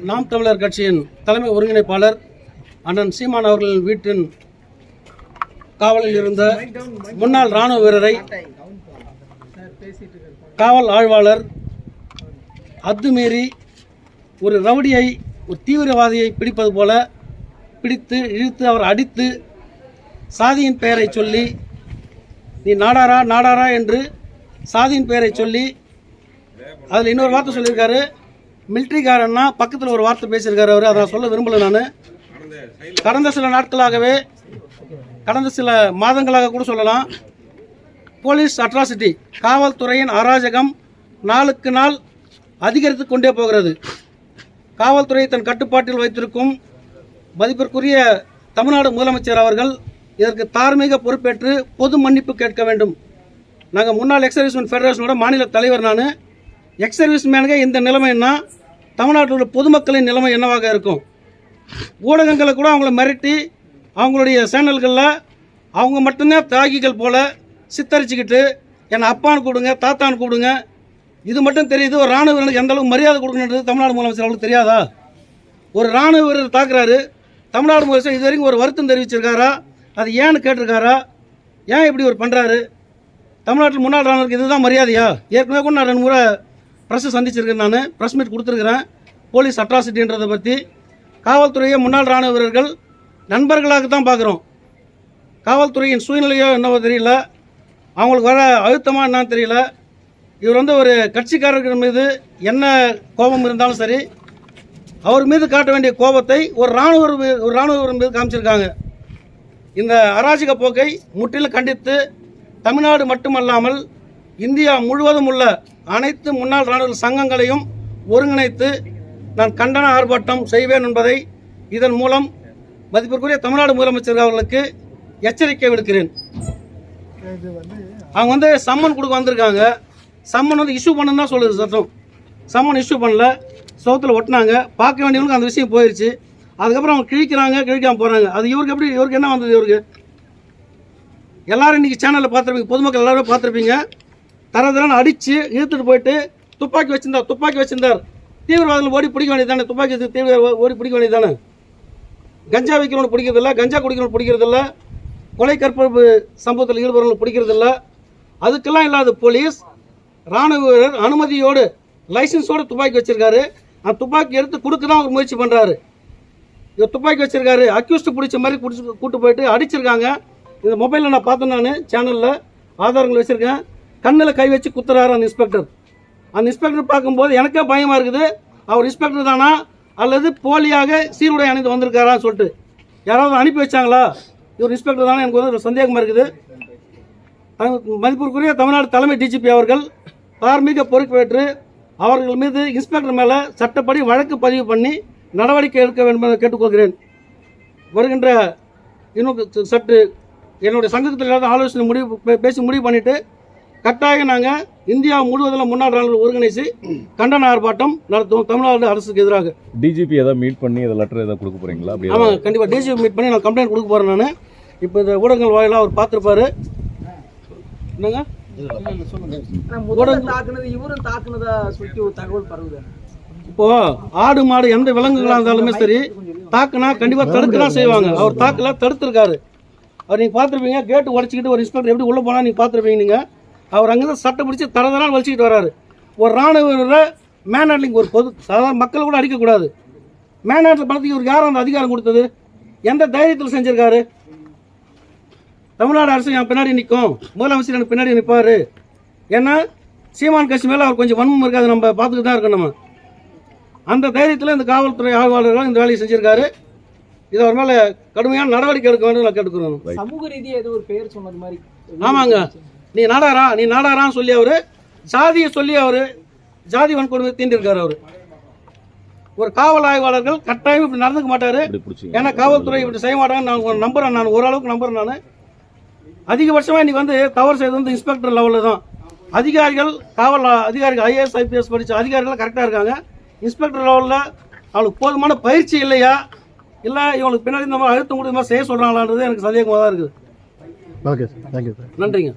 நாம் தமிழர் கட்சியின் தலைமை ஒருங்கிணைப்பாளர் அண்ணன் சீமான் அவர்களின் வீட்டின் காவலில் இருந்த முன்னாள் இராணுவ வீரரை காவல் ஆய்வாளர் அத்துமீறி ஒரு ரவுடியை, ஒரு தீவிரவாதியை பிடிப்பது போல பிடித்து இழுத்து அவர் அடித்து சாதியின் பெயரை சொல்லி நீ நாடாரா நாடாரா என்று சாதியின் பெயரை சொல்லி அதில் இன்னொரு வார்த்தை சொல்லியிருக்காரு. மிலிட்ரிக்காரன்னா பக்கத்தில் ஒரு வார்த்தை பேசியிருக்காரு அவர். அதை சொல்ல விரும்பலை. நான் கடந்த சில நாட்களாகவே, கடந்த சில மாதங்களாக கூட சொல்லலாம், போலீஸ் அட்ராசிட்டி, காவல்துறையின் அராஜகம் நாளுக்கு நாள் அதிகரித்து கொண்டே போகிறது. காவல்துறை தன் கட்டுப்பாட்டில் வைத்திருக்கும் மதிப்பிற்குரிய தமிழ்நாடு முதலமைச்சர் அவர்கள் இதற்கு தார்மீக பொறுப்பேற்று பொது மன்னிப்பு கேட்க வேண்டும். நாங்கள் முன்னாள் எக்ஸர்வீஸ்மேன் ஃபெடரேஷனோட மாநில தலைவர். நான் எக்ஸர்வீஸ்மேனுக்கு இந்த நிலைமைன்னா தமிழ்நாட்டில் உள்ள பொதுமக்களின் நிலைமை என்னவாக இருக்கும்? ஊடகங்களை கூட அவங்கள மிரட்டி அவங்களுடைய சேனல்களில் அவங்க மட்டும்தான் தியாகிகள் போல சித்தரிச்சுக்கிட்டு என்னை அப்பான்னு கூப்பிடுங்க, தாத்தான்னு கூப்பிடுங்க. இது மட்டும் தெரியுது. ஒரு இராணுவ வீரனுக்கு எந்த அளவுக்கு மரியாதை கொடுக்கணுன்றது தமிழ்நாடு முதலமைச்சர் அவங்களுக்கு தெரியாதா? ஒரு இராணுவ வீரர் தாக்குறாரு, தமிழ்நாடு முதலமைச்சர் இது வரைக்கும் ஒரு வருத்தம் தெரிவிச்சிருக்காரா? அது ஏன்னு கேட்டிருக்காரா? ஏன் இப்படி ஒரு பண்ணுறாரு? தமிழ்நாட்டில் முன்னாள் இராணுவருக்கு இதுதான் மரியாதையா? ஏற்கனவே கூட நான் 2 முறை ப்ரெஸ்ஸை சந்திச்சிருக்கேன். நான் ப்ரெஸ் மீட் கொடுத்துருக்கிறேன் போலீஸ் அட்ராசிட்டின்றதை பற்றி. காவல்துறையை முன்னாள் இராணுவ வீரர்கள் நண்பர்களாக தான் பார்க்குறோம். காவல்துறையின் சூழ்நிலையோ என்னவோ தெரியல, அவங்களுக்கு வர அழுத்தமாக என்னன்னு தெரியல. இவர் ஒரு கட்சிக்காரர்கள் மீது என்ன கோபம் இருந்தாலும் சரி, அவர் மீது காட்ட வேண்டிய கோபத்தை ஒரு இராணுவ மீது காமிச்சிருக்காங்க. இந்த அராஜக போக்கை முற்றிலும் கண்டித்து தமிழ்நாடு மட்டுமல்லாமல் இந்தியா முழுவதும் உள்ள அனைத்து முன்னாள் இராணுவ சங்கங்களையும் ஒருங்கிணைத்து நான் கண்டன ஆர்ப்பாட்டம் செய்வேன் என்பதை இதன் மூலம் மதிப்பிற்குரிய தமிழ்நாடு முதலமைச்சர் அவர்களுக்கு எச்சரிக்கை விடுக்கிறேன். அவங்க சம்மன் கொடுக்க வந்திருக்காங்க. சம்மன் இஷ்யூ பண்ணுன்னு தான் சொல்லுது சட்டம். சம்மன் இஷ்யூ பண்ணல, சோத்தில் ஒட்டினாங்க. பார்க்க வேண்டியவங்களுக்கு அந்த விஷயம் போயிடுச்சு. அதுக்கப்புறம் அவங்க கிழிக்காமல் போகிறாங்க. அது இவருக்கு என்ன வந்தது? இவருக்கு எல்லாரும் இன்றைக்கி சேனலில் பார்த்துருப்பீங்க, பொதுமக்கள் எல்லாருமே பார்த்துருப்பீங்க. தரதரான அடித்து இழுத்துட்டு போயிட்டு துப்பாக்கி வச்சிருந்தார். தீவிரவாதிகள் ஓடி பிடிக்க வேண்டியது தானே? துப்பாக்கி ஓடி பிடிக்க வேண்டியது தானே? கஞ்சா வைக்கிறவங்க பிடிக்கிறதில்ல, கஞ்சா குடிக்கிறவங்க பிடிக்கிறதில்ல, கொலை கற்பழிப்பு சம்பவத்தில் ஈடுபடுறவங்க பிடிக்கிறதில்ல. அதுக்கெல்லாம் இல்லாத போலீஸ் இராணுவ வீரர் அனுமதியோடு லைசன்ஸோடு துப்பாக்கி வச்சிருக்காரு. அந்த துப்பாக்கி எடுத்து கொடுக்க தான் அவர் முயற்சி பண்ணுறாரு. இவர் துப்பாக்கி வச்சிருக்காரு, அக்யூஸ்ட் பிடிச்ச மாதிரி கூட்டு போயிட்டு அடிச்சிருக்காங்க. இந்த மொபைலில் நான் பார்த்தேன், நான் சேனலில் ஆதாரங்கள் வச்சுருக்கேன். கண்ணில் கை வச்சு குத்துறாரு அந்த இன்ஸ்பெக்டர். அந்த இன்ஸ்பெக்டர் பார்க்கும்போது எனக்கே பயமாக இருக்குது. அவர் இன்ஸ்பெக்டர் தானா அல்லது போலியாக சீருடை அணிந்து வந்திருக்காரான்னு சொல்லிட்டு யாராவது அனுப்பி வச்சாங்களா? இவர் இன்ஸ்பெக்டர் தானே எனக்கு ஒரு சந்தேகமாக இருக்குது. மதிப்பிற்குரிய தமிழ்நாடு தலைமை டிஜிபி அவர்கள் தார்மீக பொறுப்பேற்று அவர்கள் மீது இன்ஸ்பெக்டர் மேலே சட்டப்படி வழக்கு பதிவு பண்ணி நடவடிக்கை எடுக்க வேண்டும் என கேட்டுக்கொள்கிறேன். வருகின்ற இன்னும் சற்று என்னுடைய சங்கத்தில் இல்லாத ஆலோசனை பேசி முடிவு பண்ணிவிட்டு கட்டாயம் நாங்கள் இந்தியா முழுவதில் முன்னாள் இராணுவ ஒருங்கிணைச்சு கண்டன ஆர்ப்பாட்டம் நடத்துவோம் தமிழ்நாடு அரசுக்கு எதிராக. டிஜிபி ஏதாவது மீட் பண்ணி அதை லெட்டர் ஏதாவது கொடுக்க போகிறீங்களா? ஆமாம், கண்டிப்பாக டிஜிபி மீட் பண்ணி நான் கம்ப்ளைண்ட் கொடுக்க போகிறேன். நான் இப்போ இந்த ஊடகங்கள் வாயிலாக அவர் பார்த்துருப்பாரு. என்னங்க இப்போ ஆடு மாடு எந்த விலங்குகளாக இருந்தாலுமே சரி தாக்குனா கண்டிப்பாக தடுக்க தான் செய்வாங்க. அவர் தாக்கல, தடுத்துருக்காரு. அவர் நீங்கள் பார்த்துருப்பீங்க, கேட்டு உடச்சிக்கிட்டு ஒரு இன்ஸ்பெக்டர் எப்படி உள்ளே போனால் நீங்கள் பார்த்துருப்பீங்க. நீங்கள் அவர் அங்கேருந்து சட்டை பிடிச்சி தரதனால் வலிச்சிக்கிட்டு வர்றாரு. ஒரு இராணுவ வீரரை மேன் ஹேண்ட்லிங், ஒரு சாதாரண மக்கள் கூட அடிக்கக்கூடாது. மேன் ஹேண்ட்லிங் பணத்துக்கு இவருக்கு யாரும் அந்த அதிகாரம் கொடுத்தது? எந்த தைரியத்தில் செஞ்சுருக்காரு? தமிழ்நாடு அரசு என் பின்னாடி நிற்கும், முதலமைச்சர் எனக்கு பின்னாடி நிற்பார். ஏன்னா சீமான் கட்சி மேலே அவர் கொஞ்சம் வன்மம் இருக்காது, நம்ம பார்த்துக்கிட்டு தான் இருக்கோம். நம்ம அந்த தைரியத்தில் இந்த காவல்துறை ஆய்வாளர்கள் இந்த வேலையை செஞ்சுருக்காரு. இது அவர் மேலே கடுமையான நடவடிக்கை எடுக்க வேண்டும் நான் கேட்டுக்கிறோம். சமூக ரீதியாக ஏதோ ஒரு பெயர் சொன்னது மாதிரி. ஆமாங்க, நீ நாடாரான்னு சொல்லி அவர் ஜாதியை சொல்லி அவர் ஜாதி வன்கொடுமை தீண்டிருக்காரு. அவர் ஒரு காவல் ஆய்வாளர்கள் கட்டாயம் இப்படி நடந்துக்க மாட்டார். ஏன்னா காவல்துறை இப்படி செய்ய மாட்டாங்கன்னு நான் நம்புகிறேன். நான் ஓரளவுக்கு நம்புகிறேன். நான் அதிகபட்சமாக இன்றைக்கி தவறு செய்தது இன்ஸ்பெக்டர் லெவலில் தான். அதிகாரிகள், காவல் அதிகாரிகள், IAS IPS படித்த அதிகாரிகள் கரெக்டாக இருக்காங்க. இன்ஸ்பெக்டர் லெவலில் அவங்களுக்கு போதுமான பயிற்சி இல்லையா, இல்லை இவங்களுக்கு பின்னாடி இந்த மாதிரி அழுத்தம் கூட செய்ய சொல்கிறாங்களான்றது எனக்கு சந்தேகமாக தான் இருக்குது. Okay sir, thank you sir. நன்றிங்க.